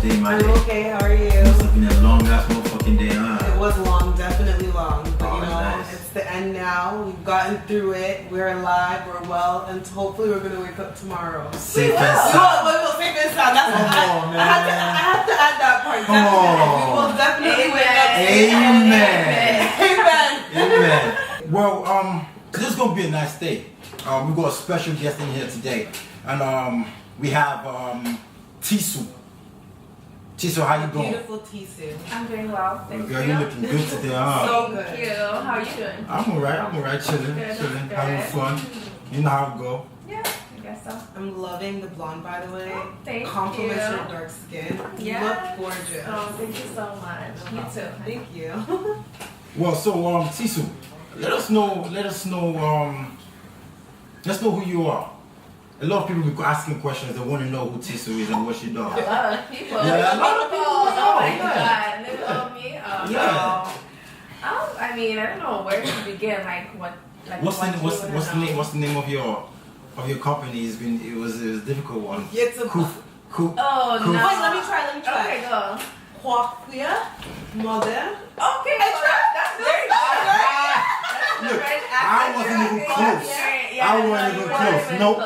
day, my day? I'm okay, how are you? Must have been a long ass motherfucking day, huh? It was long, definitely long. But Oh, you know, nice. it's the end now. We've gotten through it. We're alive, we're well, and hopefully we're gonna wake up tomorrow. Safe and We sound. will safe and sound. That's Come what on, I man. have to add that part. Come Definitely. on. We will definitely wake up. Amen. Amen. Amen. Well, this is gonna be a nice day. We got a special guest in here today, and we have Tisu. Tisu, how you doing? Beautiful Tisu. I'm doing well, thank Girl, you. you're looking good today, huh? So Thank good. you. How are you doing? I'm alright, chilling, Good, chilling, good. having fun. You know how it go. Yeah, I guess so. I'm loving the blonde, by the way. Thank Compliments you. your dark skin. You Yes. look gorgeous. Oh, thank you so much. You too. Thank you. Well, so Tisu, let us know who you are. A lot of people be asking questions. They want to know who Tisu is and what she A does. lot of people. Yeah, a lot of people Oh my know, God. They know me. Oh, Yeah. no. I mean, I don't know where to begin. Like what? Like What's what the you what's wanna what's the know. name? What's the name of your company? It was a difficult one. It's a Cool. Oh Cool. no. Wait, let me try. Okay, go. Coiffure-Moderne. Okay, I so tried. that's very good. Look, Right I after wasn't even your- close. Yeah, I wasn't even close. Nope.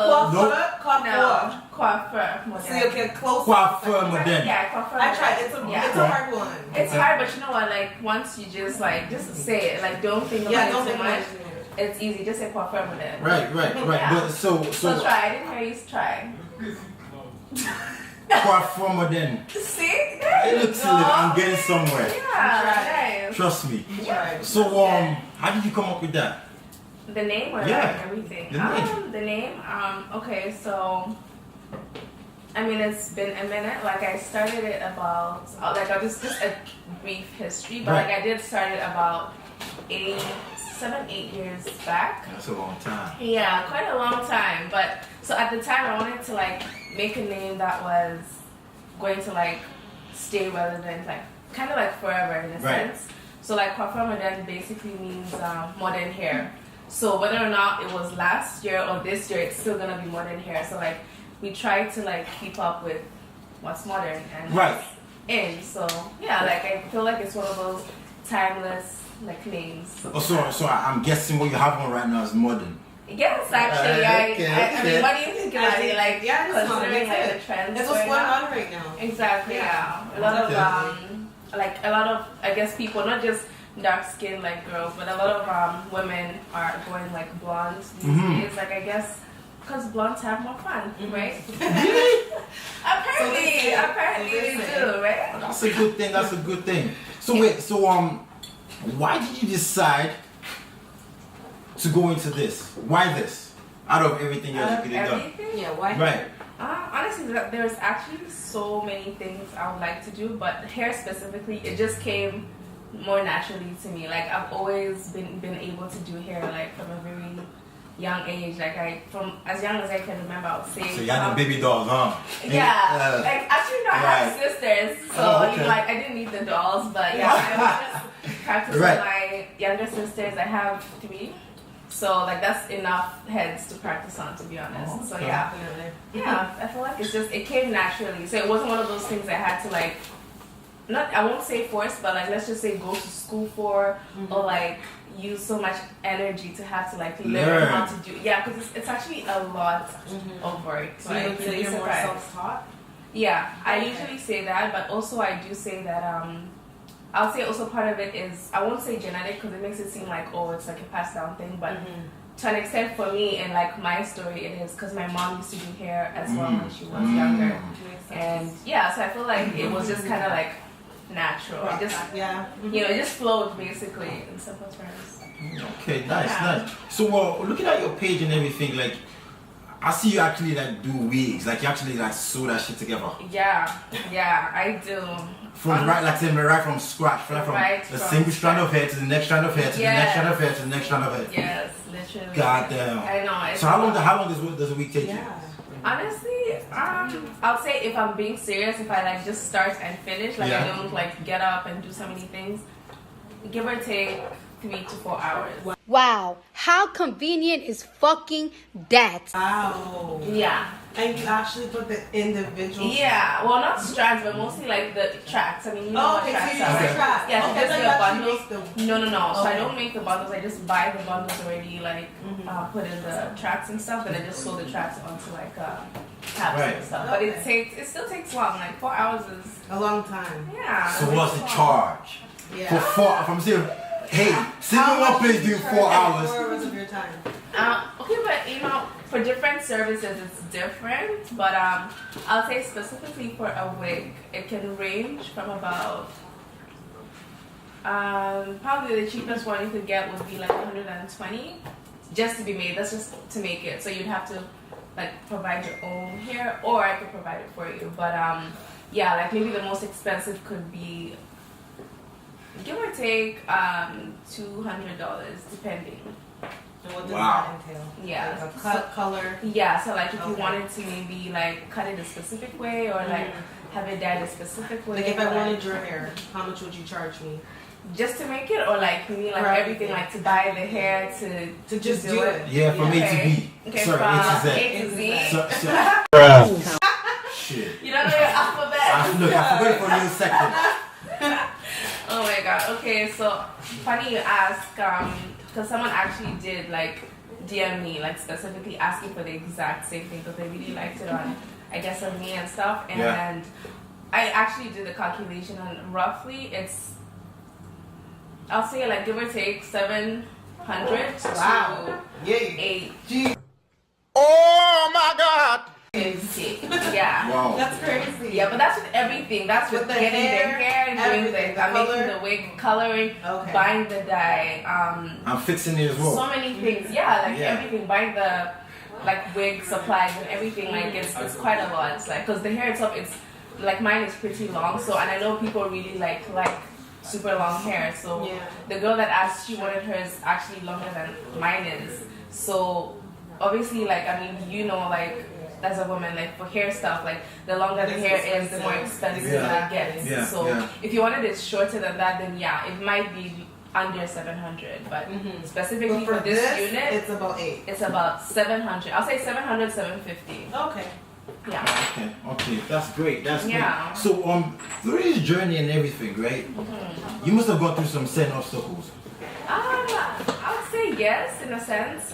Coiffure. No, coiffure. See, okay, close. Coiffure-Moderne. Yeah, coiffure. I tried. It's a Yeah. it's a hard one. It's hard, but you know what? Like once you just say it. Like don't think about Yeah, it don't too think much. about it. It's easy. Just say Coiffure-Moderne. Right. Yeah. But so So try. I didn't hear you try. Coiffure-Moderne. See? It There you looks go. silly. I'm getting somewhere. Yeah, nice. Trust me. Right. So how did you come up with that? The name or Yeah, like everything? the name. The name. Okay, so I mean it's been a minute. Like I started it about I'll just a brief history, but Right. like I did start it about 7-8 years back. That's a long time. Yeah, quite a long time. But so at the time I wanted to like make a name that was going to like stay relevant, like kind of like forever in a Right. sense. So like Coiffure-Moderne basically means modern hair. So whether or not it was last year or this year, it's still gonna be modern hair. So like we try to like keep up with what's modern and Right. what's in. So yeah, like I feel like it's one of those timeless like names. Oh, so I'm guessing what you have on right now is modern. Yes, actually, Okay, I mean, what do you think about it? Like, Yeah, it's not. considering like the It's trends It's what's going going on? on right now. Exactly, yeah. A lot of I guess people, not just dark skinned like girls, but a lot of women are going like blonde these Mhm. days. Like I guess because blondes have more fun, right? Really? apparently, So apparently they they say. do, right? That's a good thing. That's a good thing. So wait. So why did you decide to go into this? Why this? Out of everything else you could have done. Everything. Yeah, why? Right. Honestly, there's actually so many things I would like to do, but hair specifically, it just came more naturally to me. Like I've always been able to do hair like from a very young age. Like from as young as I can remember, I would say. So you had the baby dolls, huh? Yeah, like actually no, I have Right. sisters, so Oh, okay. you know, like I didn't need the dolls, but yeah, I was just practicing Right. my younger sisters. I have 3. So like that's enough heads to practice on, to be honest. Oh, So okay. yeah. Definitely. Yeah, I feel like it came naturally. So it wasn't one of those things I had to like, I won't say force, but like let's just say go to school for, or like use so much energy to have to like learn how to do. Yeah, because it's actually a lot of work. So you would say you're more self-taught? Yeah, I Okay. usually say that, but also I do say that I'll say also part of it is, I won't say genetic because it makes it seem like, oh, it's like a passed down thing, but to an extent for me and like my story it is because my mom used to do hair as well when she was younger. And yeah, so I feel like it was just kind of like natural. It just, Yeah. you know, it just flowed basically in simple terms. Okay, nice, Yeah. nice. So looking at your page and everything, like I see you actually like do wigs, like you actually like sew that shit together. Yeah, I do. From right from scratch, right from Right the from single strand of hair to the next strand of hair to the next Yes. strand of hair to the next strand of hair. Yes, literally. God damn. I know. It's So how long does a week take you? Yeah. honestly, I'll say if I'm being serious, if I like just start and finish, like I Yeah. don't like get up and do so many things, give or take 3 to 4 hours. Wow, how convenient is fucking that? Wow. Yeah, And you actually put the individual. Yeah, well, not strands, but mostly like the tracks. I mean, you know what Okay, so tracks you use are. the tracks. Yeah, Okay, because so the you actually bundles. make the. No. So I Okay. don't make the bundles. I just buy the bundles already, like put in the tracks and stuff, and I just sew the tracks onto like tabs Right. and stuff. But Okay. it still takes long. Like 4 hours is A long time. yeah. So it what's takes the long. charge? Yeah. For 4, if I'm saying, hey, sit in one place doing 4 hours. 4 hours of your time. Okay, but you know, for different services it's different. But I'll say specifically for a wig, it can range from about probably the cheapest one you could get would be like 120 just to be made. That's just to make it. So you'd have to like provide your own hair, or I could provide it for you. But yeah, like maybe the most expensive could be give or take $200 depending. And what does Wow. that entail? Yeah. Like a cut, color. Yeah, so like if you Okay. wanted to maybe like cut it a specific way or like have it dyed a specific way. Like if I like, wanted your hair, how much would you charge me? just to make it, or like me like For everything, everything. like to buy the hair to just do do it. it. Yeah, from A to Okay. B. Okay, Sorry, from A to Z. A to Z. So, shit. You don't know your alphabet. Look, I forgot it for a little second. Oh my god. Okay, so funny you ask, because someone actually did like DM me, like specifically asking for the exact same thing because they really liked it on, I guess, on me and stuff. And Yeah. I actually did the calculation, and roughly it's, I'll say like give or take 700 Wow. to Yeah. 8. Oh my God! Yeah. Wow. That's crazy. Yeah, but that's with everything. That's with With the getting hair, the hair, doing everything, the the color. making the wig, coloring, Okay. buying the dye, I'm fixing it as well. so many things. Yeah, like Yeah. everything, buying the like wig supplies and everything. Like it's quite a lot. It's like because the hair itself, it's like mine is pretty long. So and I know people really like super long hair. So Yeah. the girl that asked, she wanted hers actually longer than mine is. So obviously, like I mean, you know, like as a woman, like for hair stuff, like the longer the It's hair is, the expensive. more expensive Yeah. it gets. Yeah, So yeah. if you wanted it shorter than that, then yeah, it might be under 700. But specifically But for this unit, it's about 8. it's about 700. I'll say 700, 750. Okay. Yeah. Okay, that's great. That's Yeah. great. So through this journey and everything, right? You must have gone through some certain obstacles. I would say yes, in a sense.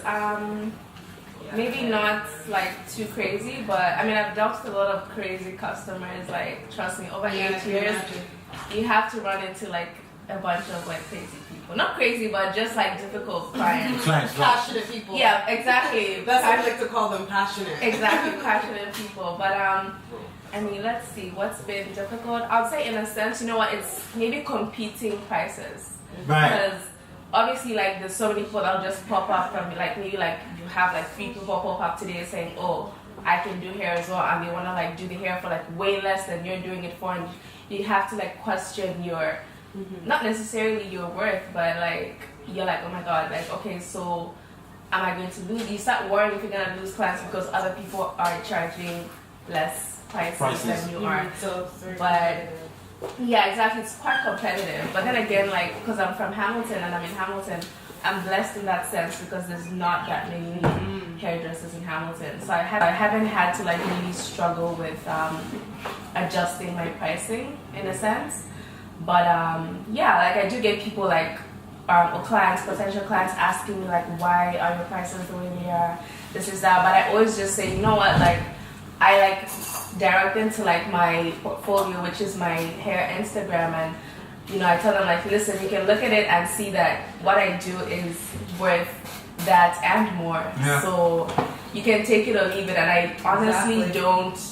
Maybe not like too crazy, but I mean, I've dealt with a lot of crazy customers. Like, trust me, over 8 years, you have to run into like a bunch of like crazy people. Not crazy, but just like difficult clients. Clients, right? Passionate people. Yeah, exactly. That's what I like to call them, passionate. Exactly, passionate people. But I mean, let's see, what's been difficult? I'll say in a sense, you know what, it's maybe competing prices. Right. Because obviously, like, there's so many people that'll just pop up from, like, maybe like you have like 3 people pop up today saying, oh, I can do hair as well, and they want to like do the hair for like way less than you're doing it for, and you have to like question your, not necessarily your worth, but like, you're like, oh my god, like, okay, so am I going to lose? You start worrying if you're going to lose clients because other people are charging less prices than you are. So it's very But competitive. yeah, exactly. It's quite competitive. But then again, like, because I'm from Hamilton and I'm in Hamilton, I'm blessed in that sense because there's not that many hairdressers in Hamilton. So I haven't had to like really struggle with adjusting my pricing in a sense. But yeah, like I do get people like or clients, potential clients asking me like, why are your prices the way they are? This is that. But I always just say, you know what, like I like direct them to like my portfolio, which is my hair Instagram, and you know I tell them like, listen, you can look at it and see that what I do is worth that and more. Yeah. So you can take it or leave it, and I honestly Exactly.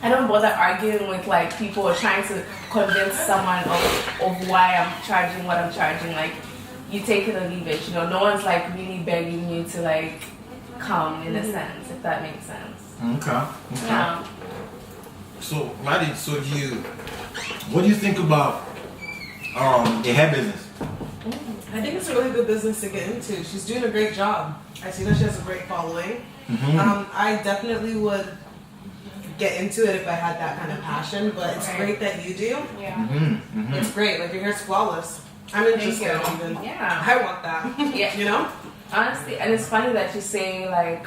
I don't bother arguing with like people or trying to convince someone of why I'm charging what I'm charging. Like you take it or leave it. You know, no one's like really begging you to like come in a sense, if that makes sense. Okay. Yeah. So, Maddie, what do you think about the hair business? I think it's a really good business to get into. She's doing a great job. I see that she has a great following. I definitely would get into it if I had that kind of passion, but it's Right. great that you do. Yeah. It's great. Like your hair's flawless. I'm interested even. Yeah. I want that. Yeah. You know? Honestly, and it's funny that you say like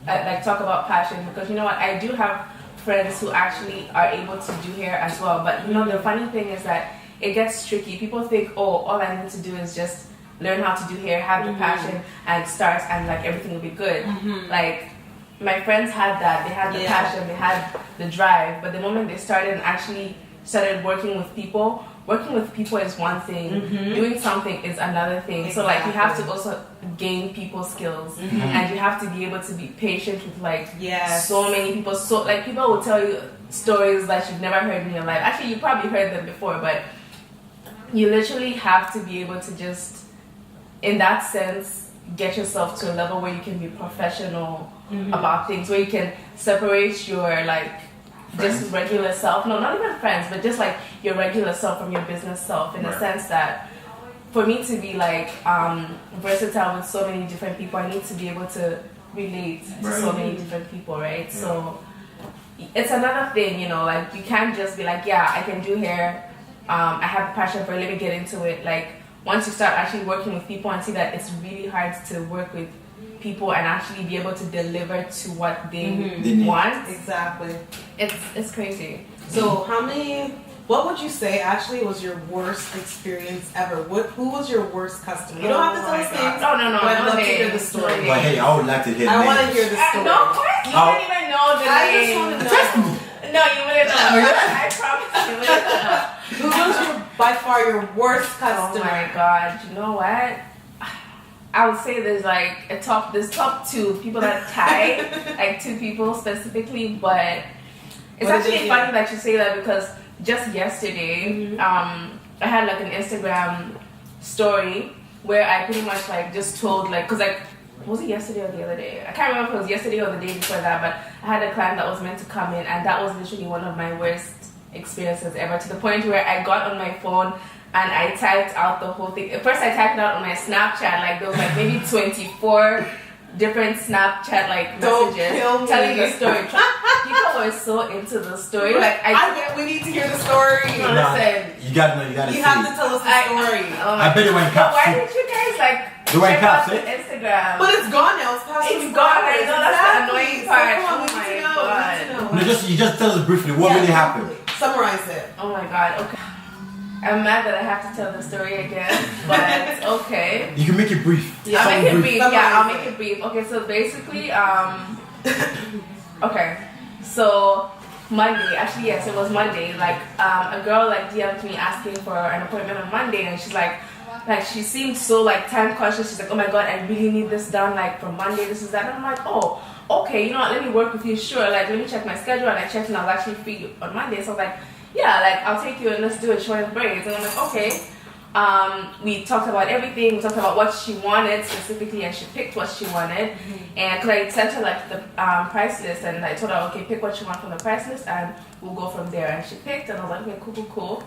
like talk about passion, because you know what, I do have friends who actually are able to do hair as well, but you know the funny thing is that it gets tricky. People think, oh, all I need to do is just learn how to do hair, have the passion, and start, and like everything will be good. Like my friends had that, they had the passion, they had the drive, but the moment they started and actually started working with people is one thing, doing something is another thing. So like you have to also gain people skills, and you have to be able to be patient with like so many people. So like people will tell you stories that you've never heard in your life. Actually, you probably heard them before, but you literally have to be able to just, in that sense, get yourself to a level where you can be professional about things, where you can separate your like just regular self, no, not even friends, but just like your regular self from your business self, in a sense that for me to be like versatile with so many different people, I need to be able to relate to so many different people, right? So it's another thing, you know, like you can't just be like, yeah, I can do hair, I have a passion for it, let me get into it. Like once you start actually working with people and see that it's really hard to work with people and actually be able to deliver to what they want. Exactly. It's crazy. So what would you say actually was your worst experience ever? Who was your worst customer? You don't have to tell us names. No. But I'd love to hear the story. But hey, I would like to hear I want to hear the story. No, of course. You don't even know the name. I just want to know. No, you wouldn't know. I promise you wouldn't know. Who was by far your worst customer? Oh my god, you know what? I would say there's like there's top two people that tie, like two people specifically, but it's actually funny that you say that, because just yesterday, I had like an Instagram story where I pretty much like just told like, cause like, was it yesterday or the other day? I can't remember if it was yesterday or the day before that, but I had a client that was meant to come in, and that was literally one of my worst experiences ever, to the point where I got on my phone and I typed out the whole thing. At first I typed it out on my Snapchat, like there was like maybe 24 different Snapchat like messages telling the story. People were so into the story. Like we need to hear the story. No, listen. You gotta know, you have to tell us the story. I bet it went caps. Why didn't you guys like check out the Instagram? But it's gone now. It's past. It's gone. I know, that's the annoying part. Oh my god. No, you just tell us briefly what really happened. Summarize it. Oh my god. Okay. I'm mad that I have to tell the story again, but okay. You can make it brief. Yeah, I'll make it brief. Yeah, I'll make it brief. Okay, so basically, okay, so Monday, actually yes, it was Monday. Like, a girl like DM'd me asking for an appointment on Monday, and she's like she seemed so like time conscious. She's like, oh my god, I really need this done like for Monday. This is that. And I'm like, oh, okay, you know what? Let me work with you. Sure. Like, let me check my schedule, and I checked, and I was actually free on Monday. So I was like, yeah, like I'll take you and let's do it, short and braids. And I'm like, okay. We talked about everything. We talked about what she wanted specifically, and she picked what she wanted. And because I sent her like the price list, and I told her, okay, pick what you want from the price list, and we'll go from there. And she picked, and I was like, okay, cool.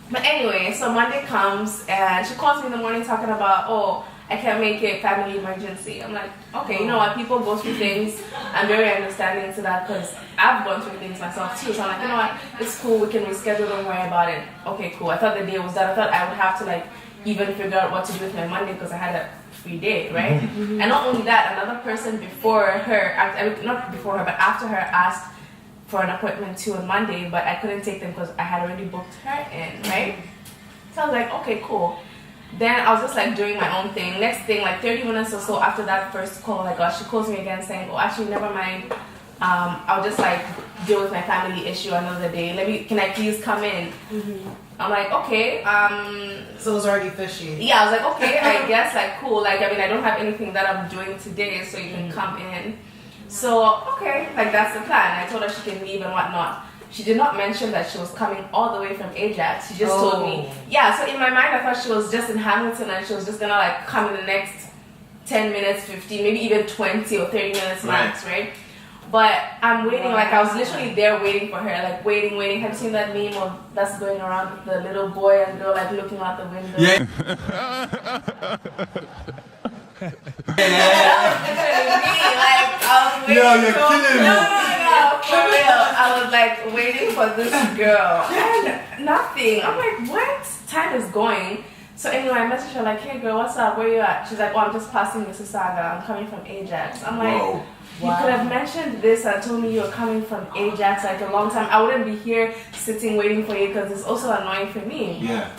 But anyway, so Monday comes, and she calls me in the morning talking about, oh, I can't make it, family emergency. I'm like, okay, you know what, people go through things. I'm very understanding to that, because I've gone through things myself too. So I'm like, you know what, it's cool, we can reschedule, don't worry about it. Okay, cool. I thought the day was done. I thought I would have to like even figure out what to do with my Monday, because I had a free day, right? And not only that, another person before her, not before her, but after her asked for an appointment too on Monday, but I couldn't take them because I had already booked her in, right? So I was like, okay, cool. Then I was just like doing my own thing. Next thing, like 30 minutes or so after that first call, like she calls me again saying, oh, actually, never mind. I'll just like deal with my family issue another day. Can I please come in? I'm like, okay. So it was already fishy. Yeah, I was like, okay, I guess, like, cool. Like, I mean, I don't have anything that I'm doing today, so you can come in. So, okay, like that's the plan. I told her she can leave and whatnot. She did not mention that she was coming all the way from Ajax. She just told me. Yeah, so in my mind, I thought she was just in Hamilton and she was just gonna like come in the next 10 minutes, 15, maybe even 20 or 30 minutes max, right? But I'm waiting, like I was literally there waiting for her, like waiting. Have you seen that meme that's going around with the little boy and girl like looking out the window? Yeah. You're killing me. No, for real. I was like waiting for this girl and nothing. I'm like, what? Time is going. So anyway, I messaged her like, hey girl, what's up? Where you at? She's like, oh, I'm just passing Mississauga. I'm coming from Ajax. I'm like, Whoa. you could have mentioned this and told me you were coming from Ajax like a long time. I wouldn't be here sitting waiting for you because it's also annoying for me. Yeah.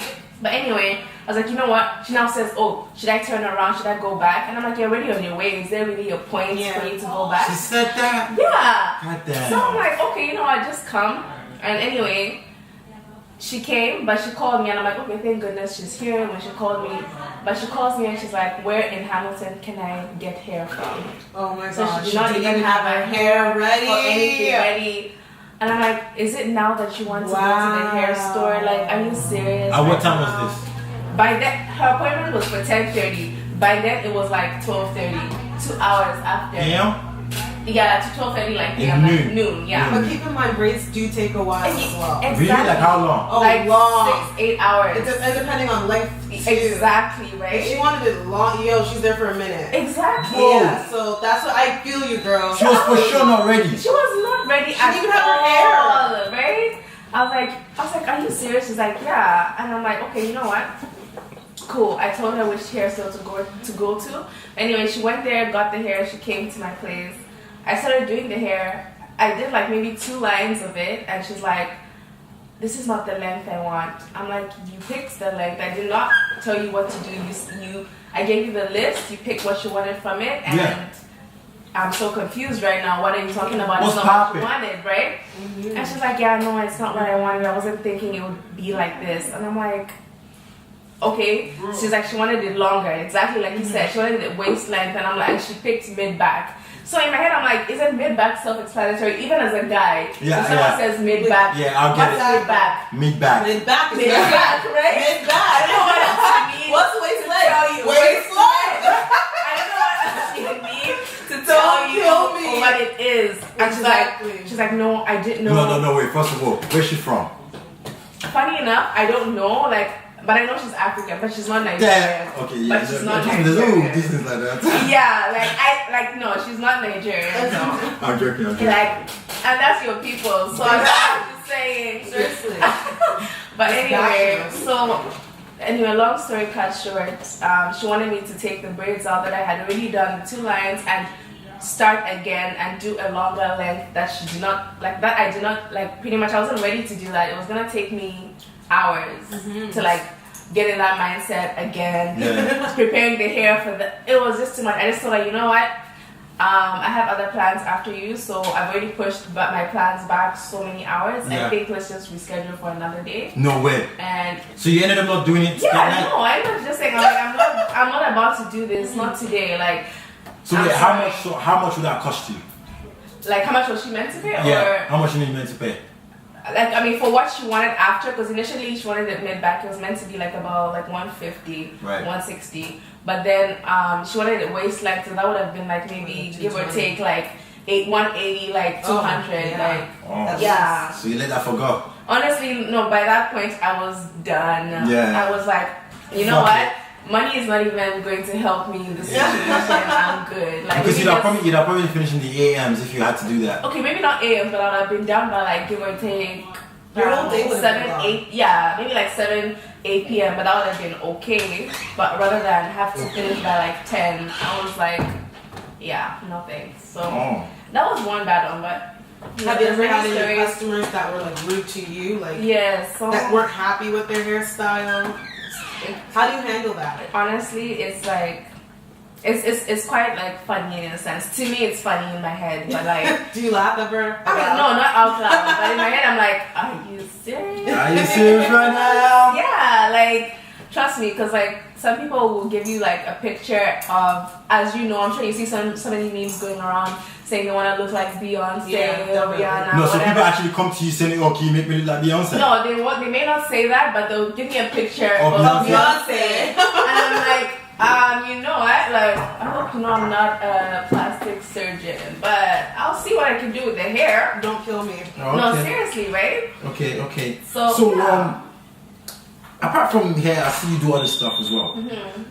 But anyway, I was like, you know what? She now says, oh, should I turn around? Should I go back? And I'm like, you're already on your way. Is there really a point for you to go back? She said that? Yeah. God damn. So I'm like, okay, you know what? Just come. And anyway, she came, but she called me, and I'm like, okay, thank goodness she's here. When she called me, but she calls me and she's like, where in Hamilton can I get hair from? Oh my So god, she did not even have her hair ready. Or anything ready. And I'm like, is it now that you want to go to the hair store? Like, are you serious? At what time was this? By then, her appointment was for 10:30. By then, it was like 12:30. 2 hours after. Damn. Yeah, to 12:30, like In like noon. Yeah. But keep in mind, braids do take a while as well. Exactly. Really? Like how long? Oh, Like long. 6-8 hours. And depending on length. Too. Exactly, right? If she wanted it long, she's there for a minute. Exactly. Whoa. Yeah, so that's what I feel you, girl. She was for sure not ready. She was not ready at didn't even have her hair. all, right? I was like, are you serious? She's like, yeah. And I'm like, okay, you know what? Cool. I told her which hair store to go to. Anyway, she went there, got the hair. She came to my place. I started doing the hair. I did like maybe 2 lines of it, and she's like, this is not the length I want. I'm like, you picked the length. I did not tell you what to do. I gave you the list. You picked what you wanted from it, and I'm so confused right now. What are you talking about? What's it's not poppin'? what you wanted, right? Mm-hmm. And she's like, yeah, no, it's not what I wanted. I wasn't thinking it would be like this. And I'm like, okay. She's like, she wanted it longer, exactly like you said. She wanted it waist length, and I'm like, she picked mid back. So in my head, I'm like, isn't mid-back self-explanatory? Even as a guy, if someone says mid-back, I'll get what's mid-back? Mid-back. Mid-back. Mid-back, right? Mid-back. I don't know what else you need. What's waist length? Tell you. Waist length. I don't know what else you need to tell you what it is. And she's like, no, I didn't know. No, wait. First of all, where's she from? Funny enough, I don't know, but I know she's African, but she's not Nigerian. Okay, But she's not Nigerian. This is like that. Yeah, no, she's not Nigerian. No. I'm joking. And that's your people. So I'm just saying. Seriously. But anyway, long story cut short, she wanted me to take the braids out that I had already done 2 lines and start again and do a longer length that she did not like. That I did not like. Pretty much, I wasn't ready to do that. It was gonna take me hours to get in that mindset again, preparing the hair for it was just too much. I just thought, you know what, I have other plans after you, so I've already pushed my plans back so many hours. I think let's just reschedule for another day. No way. And so you ended up not doing it? Yeah, no, I was just saying, I'm not about to do this, not today. So wait, how much would that cost you? Like, how much was she meant to pay? Yeah, how much you meant to pay? For what she wanted after, because initially she wanted it mid-back. It was meant to be about 150, 160. But then she wanted it waist length, so that would have been maybe give or take 180, 200. Yeah. So you let that forgo? Honestly, no. By that point, I was done. Yeah. I was like, you know what? Money is not even going to help me in this situation. I'm good. Because you'd have probably finished in the AMs if you had to do that. Okay, maybe not AM, but I would have been down by give or take your whole day 7, 8. Yeah, maybe 7, 8 p.m. But that would have been okay. But rather than have to finish by 10, I was like, yeah, no thanks. So that was one bad one. But have you ever had any customers that were rude to you, yes, that weren't happy with their hairstyle? How do you handle that? Honestly, it's it's quite funny in a sense. To me, it's funny in my head, but do you laugh ever? No, not out loud. But in my head, I'm like, are you serious? Are you serious right now? Yeah, trust me, because some people will give you a picture of, as you know, I'm sure you see so many memes going around saying they want to look like Beyonce or Rihanna. No, so people actually come to you saying, "Oh, can you make me look like Beyonce?" No, they may not say that, but they'll give me a picture of Beyonce. And I'm like, you know what? I hope you know I'm not a plastic surgeon, but I'll see what I can do with the hair. Don't kill me. Okay. No, seriously, right? Okay. So Apart from hair, I see you do other stuff as well.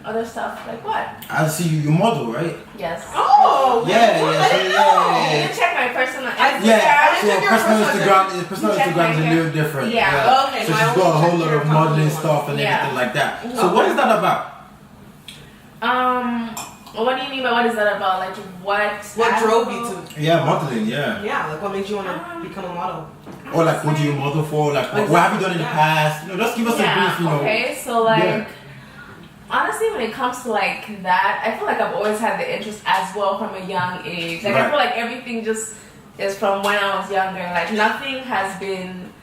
Other stuff like what? I see you model, right? Yes. Oh, Yeah. You can check my personal. Yeah, so check your personal Check Instagram is my a little different. Yeah. Okay, So mine she's got a will whole check lot your of modeling company stuff and Yeah. everything like that. So what is that about? What do you mean by what is that about? Like What drove you to? Yeah, modeling, yeah. Yeah, like what made you want to become a model? Or like what do you model for? Like what have you done in the past? You know, just give us a brief, you know. Okay, so like honestly, when it comes to like that, I feel like I've always had the interest as well from a young age. Like I feel like everything just is from when I was younger. Like nothing has been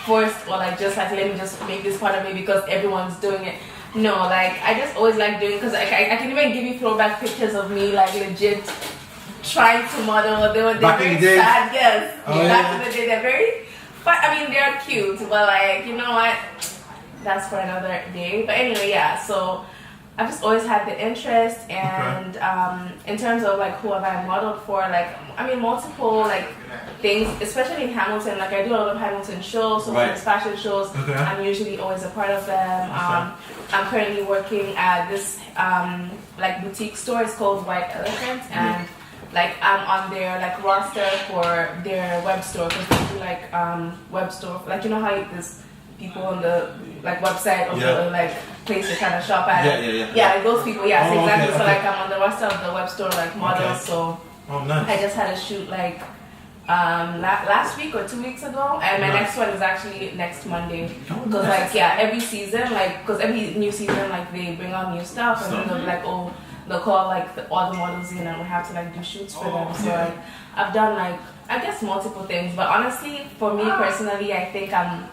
forced or like just like let me just make this part of me because everyone's doing it. No, like I just always like doing because I can even give you throwback pictures of me like legit trying to model. They're very sad, yes. Back in the day, they're very. But I mean, they're cute, but like you know what? That's for another day. But anyway, yeah. So I've just always had the interest, and in terms of like who have I modeled for, like I mean multiple like things, especially in Hamilton. Like I do a lot of Hamilton shows, so there's fashion shows. I'm usually always a part of them. I'm currently working at this like boutique store. It's called White Elephant, and like I'm on their like roster for their web store because they do like web store. Like you know how there's people on the like website or the like place you kind of shop at. Yeah, like those people. Yeah, exactly. So like I'm on the roster of the web store like model. So nice. I just had a shoot like last week or 2 weeks ago, and my next one is actually next Monday. Because like every season, like because every new season like they bring out new stuff, and then they'll be like they'll call like all the models in, and we have to like do shoots for them. So like I've done like I guess multiple things, but honestly for me personally, I think I'm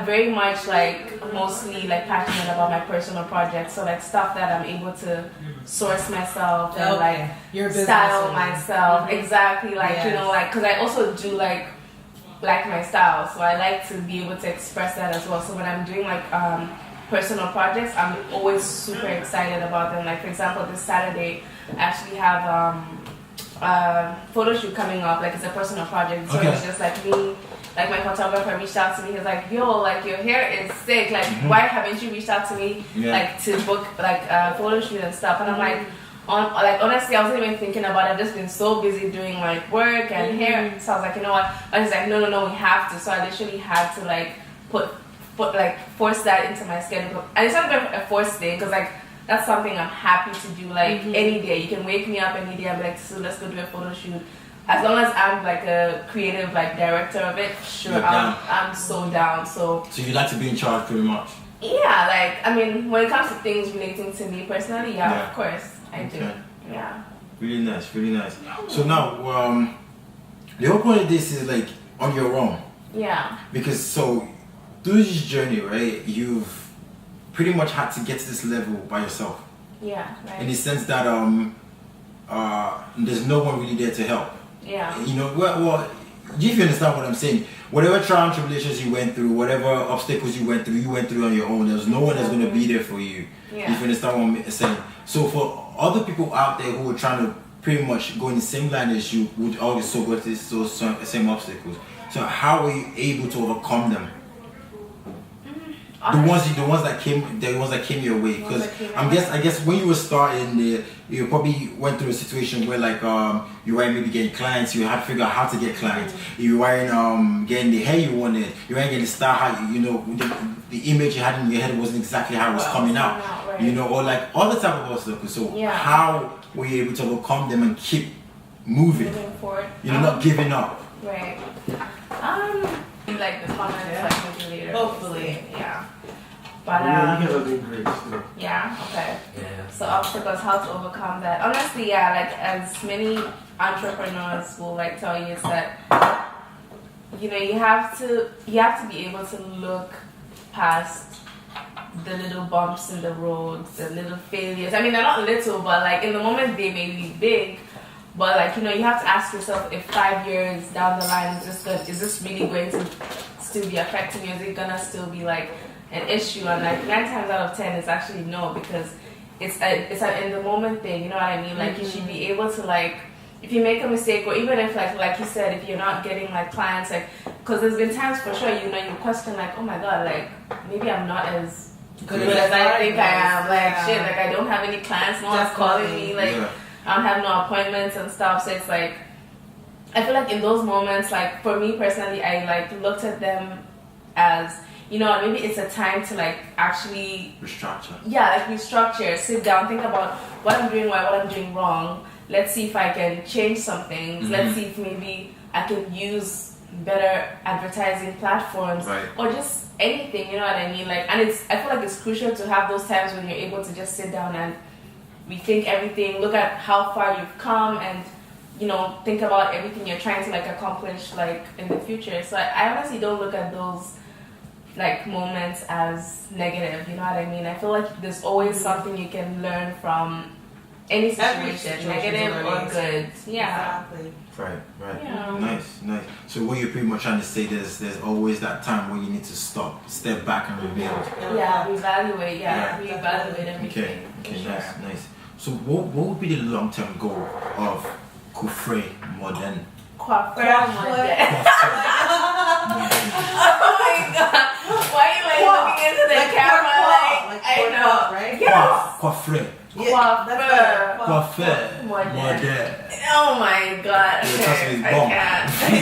very much like mostly like passionate about my personal projects. So like stuff that I'm able to source myself and like style myself. Exactly, like you know, like because I also do like my style, so I like to be able to express that as well. So when I'm doing like personal projects, I'm always super excited about them. Like for example, this Saturday I actually have photo shoot coming up. Like it's a personal project, so it's just like me. Like my photographer reached out to me. He was like, "Yo, like your hair is sick. Like why haven't you reached out to me like to book like a photo shoot and stuff?" And I'm like, honestly, I wasn't even thinking about it. I've just been so busy doing like work and hair. So I was like, you know what? I was like, no, we have to. So I literally had to like put like force that into my schedule. And it's not even a forced thing because like that's something I'm happy to do like any day. You can wake me up any day and be like, so let's go do a photo shoot. As long as I'm like a creative like director of it, sure, I'm so down. So you like to be in charge pretty much? Yeah, like I mean, when it comes to things relating to me personally, of course I do. Yeah. Really nice, really nice. So now, the whole point of this is like on your own. Yeah. Because so through this journey, right, you've pretty much had to get to this level by yourself. Yeah. Right. In the sense that there's no one really there to help. Yeah. You know, well, if you understand what I'm saying, whatever trials and tribulations you went through, whatever obstacles you went through on your own. There's no one that's going to be there for you. Yeah. If you understand what I'm saying. So for other people out there who are trying to pretty much go in the same line as you, would also go through those same obstacles. So how were you able to overcome them? The ones that came your way, because I guess when you were starting, you probably went through a situation where like you weren't maybe getting clients, you had to figure out how to get clients. You weren't getting the hair you wanted, you weren't getting the style how you know the image you had in your head wasn't exactly how it was coming out, right. You know, or like all the type of obstacles. So how were you able to overcome them and keep moving forward? You know, not giving up. Right. Like the comments like maybe later. Hopefully. Yeah. But you guys are doing great still. Yeah, okay. Yeah. So obstacles, how to overcome that. Honestly, like as many entrepreneurs will like tell you, is that you know you have to be able to look past the little bumps in the road, the little failures. I mean, they're not little, but like in the moment they may be big. But like, you know, you have to ask yourself if 5 years down the line, is this really going to still be affecting you? Is it gonna still be like an issue? And like 9 times out of 10 it's actually no, because it's an in the moment thing, you know what I mean? Like you should be able to like, if you make a mistake, or even if like you said, if you're not getting like clients, like because there's been times for sure, you question like, oh my god, like maybe I'm not as Good as I think I am. Like Yeah. shit, like I don't have any clients, no one's calling me, like I don't have no appointments and stuff. So it's like I feel like in those moments, like for me personally, I like looked at them as, maybe it's a time to like actually restructure, sit down, think about what I'm doing right, what I'm doing wrong. Let's see if I can change some things. Mm-hmm. Let's see if maybe I can use better advertising platforms or just anything, you know what I mean? Like, and I feel like it's crucial to have those times when you're able to just sit down and rethink everything, look at how far you've come, and think about everything you're trying to like accomplish like in the future. So I honestly don't look at those like moments as negative, you know what I mean? I feel like there's always something you can learn from any situation, negative or good. Yeah. Exactly. Right. Yeah. Nice. So what you're pretty much trying to say, there's always that time where you need to step back and rebuild. Yeah, reevaluate. Reevaluate everything. Okay, nice. So what would be the long-term goal of Coiffure-Moderne? Coiffure-Moderne. Oh my god! Why are you like looking into the camera like I know, right? Yes. Coiffure. Coiffure-Moderne. Oh my god! Okay, I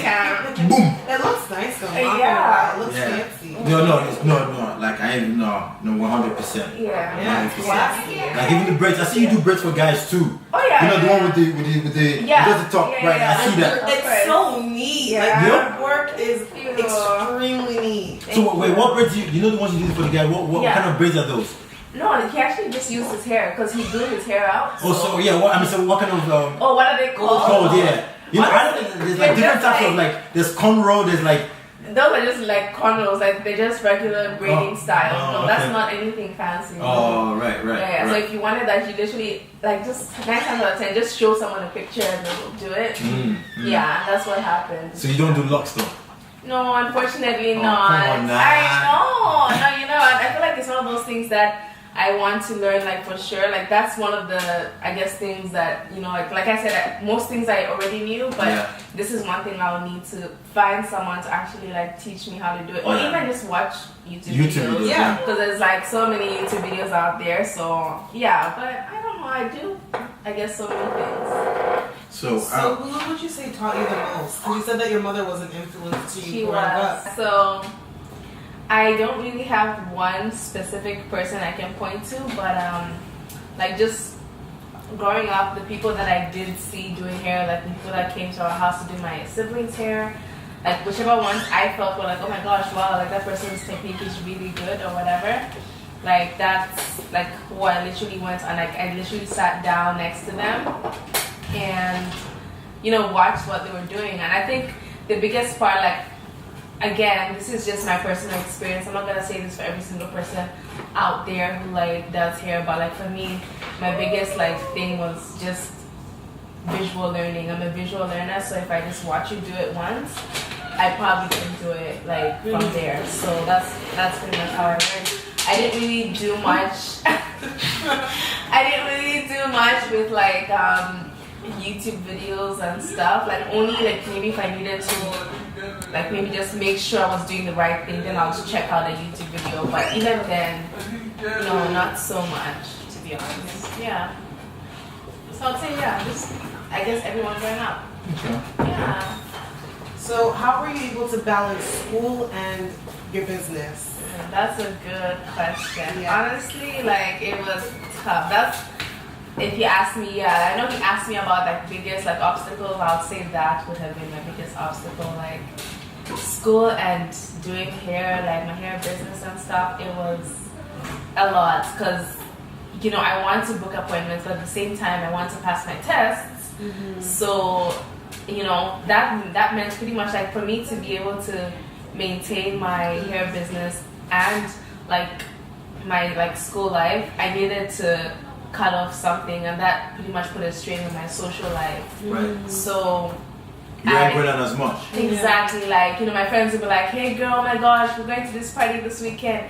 can't. Boom. It looks nice though. Yeah. It looks fancy. No. Like I ain't no 100%. Yeah. 100%. Like even the braids, I see you do braids for guys too. Oh yeah. The one with the the top, right? I see that. It's so neat. Yeah. Like your work is Beautiful. extremely neat. So wait, what braids you know the ones you did for the guy? What kind of braids are those? No, he actually just used his hair because he grew his hair out. So. What kind of what are they called? Yeah. I don't think there's like different types of like there's cornrow, there's like those are just like cornrows, like they're just regular braiding style. No, that's not anything fancy. Oh, right. Yeah, so if you wanted that, you literally like just 9 times out of 10, just show someone a picture and they'll do it. Yeah, that's what happens. So you don't do locks though? No, unfortunately not. Come on, nah. I know. No, I feel like it's one of those things that I want to learn, like for sure. Like that's one of the, I guess, things that like I said, most things I already knew, but this is one thing I'll need to find someone to actually like teach me how to do it, or even just watch YouTube videos. Yeah, because there's like so many YouTube videos out there. So yeah, but I don't know. I do, I guess, so many things. So who would you say taught you the most? Because you said that your mother was an influence to you. She was. So I don't really have one specific person I can point to, but like just growing up, the people that I did see doing hair, like the people that came to our house to do my siblings' hair, like whichever ones I felt were like, oh my gosh, wow, like that person's technique is really good or whatever. Like that's like who I literally went on. Like I literally sat down next to them and watched what they were doing. And I think the biggest part, like, again, this is just my personal experience. I'm not gonna say this for every single person out there who like does hair, but like for me, my biggest like thing was just visual learning. I'm a visual learner, so if I just watch you do it once, I probably can do it like from there. So that's pretty much how I learned. I didn't really do much. I didn't really do much with like YouTube videos and stuff. Like only like maybe if I needed to, like maybe just make sure I was doing the right thing, then I'll just check out a YouTube video. But even then, not so much, to be honest. Yeah. So I'd say just I guess everyone growing up. Okay. Yeah. So how were you able to balance school and your business? That's a good question. Yeah. Honestly, like it was tough. That's if you ask me, I know he asked me about like biggest like obstacles. I would say that would have been my biggest obstacle, like school and doing hair, like my hair business and stuff. It was a lot because I want to book appointments, but at the same time I want to pass my tests. So that meant pretty much like for me to be able to maintain my hair business and like my like school life, I needed to cut off something, and that pretty much put a strain on my social life. Right. So you ain't going on as much. Exactly. Like my friends would be like, "Hey girl, oh my gosh, we're going to this party this weekend."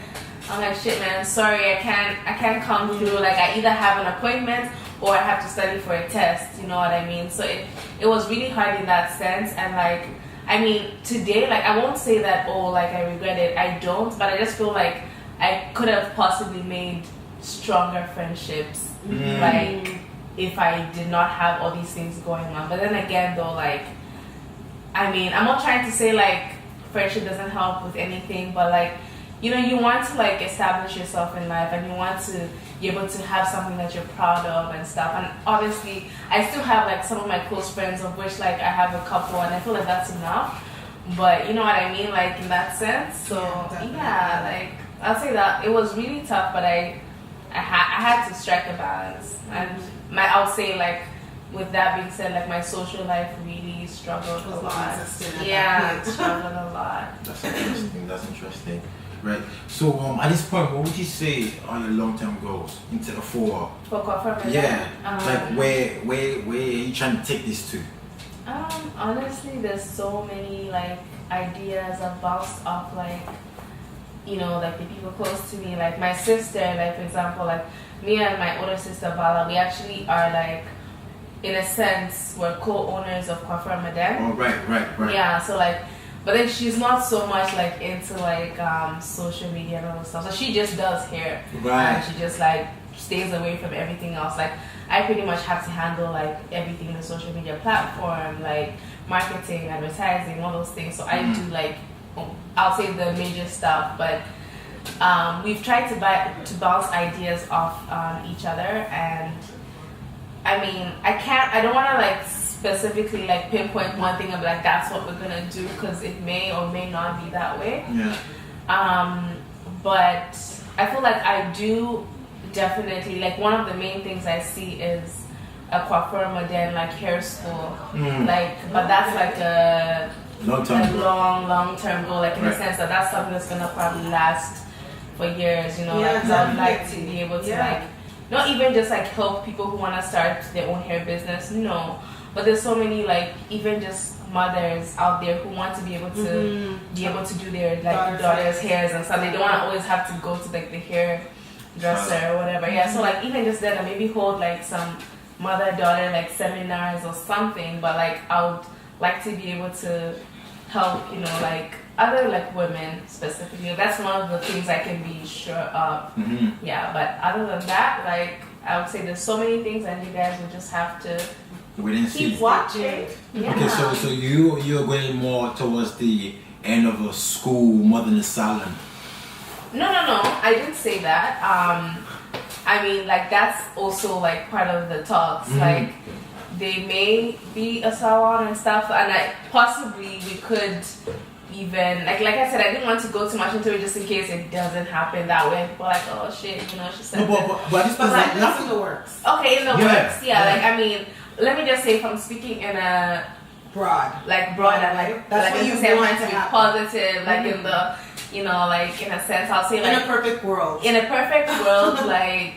I'm like, "Shit, man, sorry, I can't come through. Like I either have an appointment or I have to study for a test." You know what I mean? So it was really hard in that sense, and like I mean, today, like, I won't say that, oh, like, I regret it. I don't, but I just feel like I could have possibly made stronger friendships, like, if I did not have all these things going on. But then again, though, like, I mean, I'm not trying to say, like, friendship doesn't help with anything, but, like, you know, you want to, like, establish yourself in life, and you want to be able to have something that you're proud of and stuff. And obviously, I still have, like, some of my close friends, of which, like, I have a couple, and I feel like that's enough. But you know what I mean, like, in that sense. So yeah, like, I'll say that it was really tough, but I had to strike a balance. And I'll say, like, with that being said, like, my social life really struggled a lot. Yeah, it struggled a lot. That's interesting. That's interesting. Right. So at this point, what would you say are your long-term goals for Coiffure-Moderne? Yeah. Like where are you trying to take this to? Honestly, there's so many like ideas I've bounced off, like, you know, like the people close to me, like my sister, like for example, like me and my older sister Bala, we actually are like, in a sense, we're co-owners of Coiffure-Moderne. Oh, right. Yeah, so like, but then she's not so much like into like social media and all that stuff. So she just does hair. Right. And she just like stays away from everything else. Like I pretty much have to handle like everything in the social media platform, like marketing, advertising, all those things. So I do like, I'll say the major stuff, but we've tried to bounce ideas off each other. And I mean, I don't want to like specifically like pinpoint one thing and be like, that's what we're gonna do, because it may or may not be that way. Yeah. But I feel like I do definitely, like, one of the main things I see is a Coiffure-Moderne like hair school, like, but that's like a long-term goal, like in the sense that that's something that's gonna probably last for years, you know. Yeah, like, 'cause I'd like to be able to like, not even just like help people who want to start their own hair business, no, but there's so many like even just mothers out there who want to be able to do their like daughters' hairs and stuff. They don't want to always have to go to like the hairdresser or whatever. Yeah, so like even just then, maybe hold like some mother-daughter like seminars or something. But like I would like to be able to help, you know, like other like women specifically. That's one of the things I can be sure of. Yeah, but other than that, like I would say there's so many things, and you guys will just have to keep watching. Yeah. Okay, so you're going more towards the end of a school modern salon. No, I didn't say that. I mean, like that's also like part of the talks. Like they may be a salon and stuff, and possibly we could even like I said, I didn't want to go too much into it just in case it doesn't happen that way. People are like, oh shit, you know, she said. But like, that's in the works. Okay, in the works. Yeah, like I mean, let me just say, if I'm speaking in a broad and like that's like what you say I want want to be happen. positive, like in the, you know, like in a sense, I'll say like in a perfect world. In a perfect world, like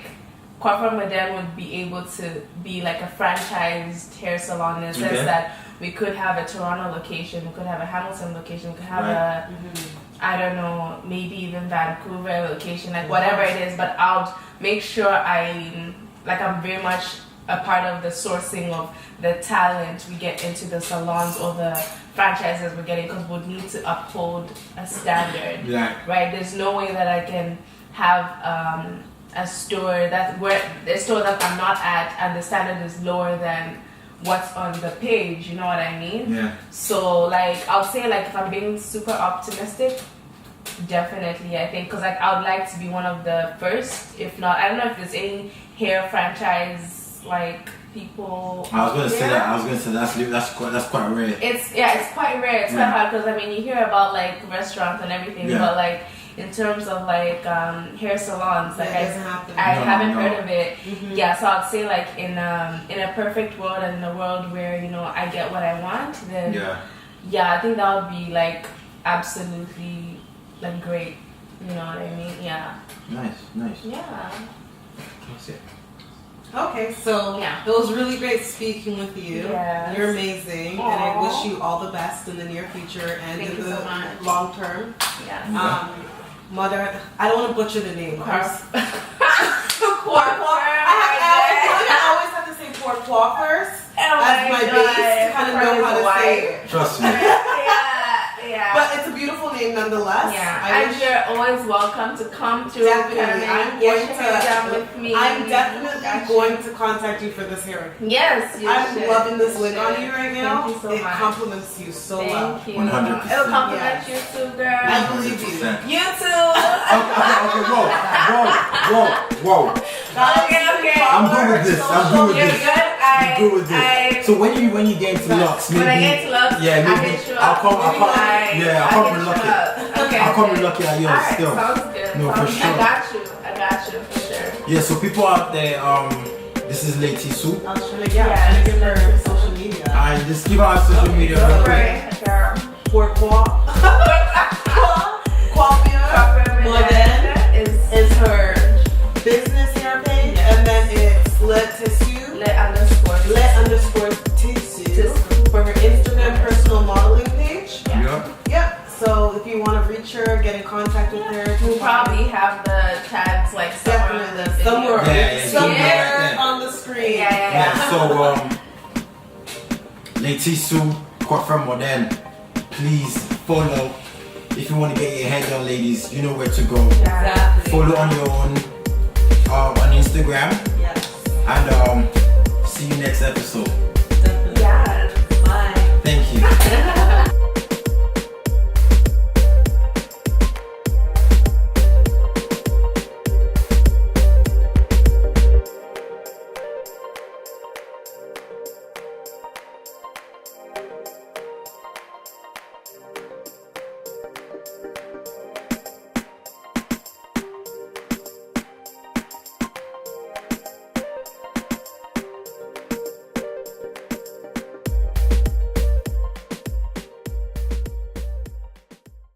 Coiffure-Moderne would be able to be like a franchised hair salon in the sense that we could have a Toronto location, we could have a Hamilton location, we could have a I don't know, maybe even Vancouver location, like whatever it is. But I'll make sure I'm very much a part of the sourcing of the talent we get into the salons or the franchises we're getting, because we'll need to uphold a standard, right? There's no way that I can have a store that I'm not at and the standard is lower than what's on the page, you know what I mean? Yeah. So like I'll say, like if I'm being super optimistic, definitely I think, because like I would like to be one of the first, if not, I don't know if there's any hair franchise like people. I was gonna say that's quite rare. It's quite rare. It's quite hard, because I mean you hear about like restaurants and everything, but like in terms of like hair salons, like I haven't heard of it. Yeah, so I'd say like in a perfect world, and in a world where, you know, I get what I want, then I think that would be like absolutely like great. You know what I mean? Yeah. Nice. Yeah. That's it. Okay, so it was really great speaking with you. Yes. You're amazing, and I wish you all the best in the near future and in the long term. Yes. Mother, I don't want to butcher the name. I always have to say coiffeurs as my base to kind of know how to say it. Trust me. Yeah. Yeah. But it's a beautiful name nonetheless. Yeah, and you're always welcome to come through. Definitely. I'm get going your hair to. done with me. I'm definitely going to contact you for this hair. Yes, you I'm should. loving this You wig on should. you right now. Thank you so it much. compliments you so well. Thank you. 100%. It'll compliment you too, girl. I believe you. 100%. You too. Okay, whoa. Okay. I'm good with this. I'm good with You're this. good. I'm good with this. So when you get into locks, maybe When I get to love, yeah, I maybe hit you I'll up. come with I'll lucky. Okay. I'll come with lucky at yours Alright, still. sounds good. No, for sure. I got you for sure. Yeah, so people out there, this is Lady Tisu. I was trying to give her social media. And just give her our social media real quick. Right, girl. For Coiffure-Moderne is her business hair page, and then it's Tisu. Let_Tisu for her Instagram personal modeling page. Yep. So if you want to reach her, get in contact with her. We'll probably have the tags like somewhere somewhere on the screen. Yeah. So Lady Tisu, Coiffure-Moderne, please follow. If you want to get your hair done, ladies, you know where to go. Exactly. Follow on your own on Instagram. Yes. And see you next episode. Definitely. Yeah. Bye. Thank you.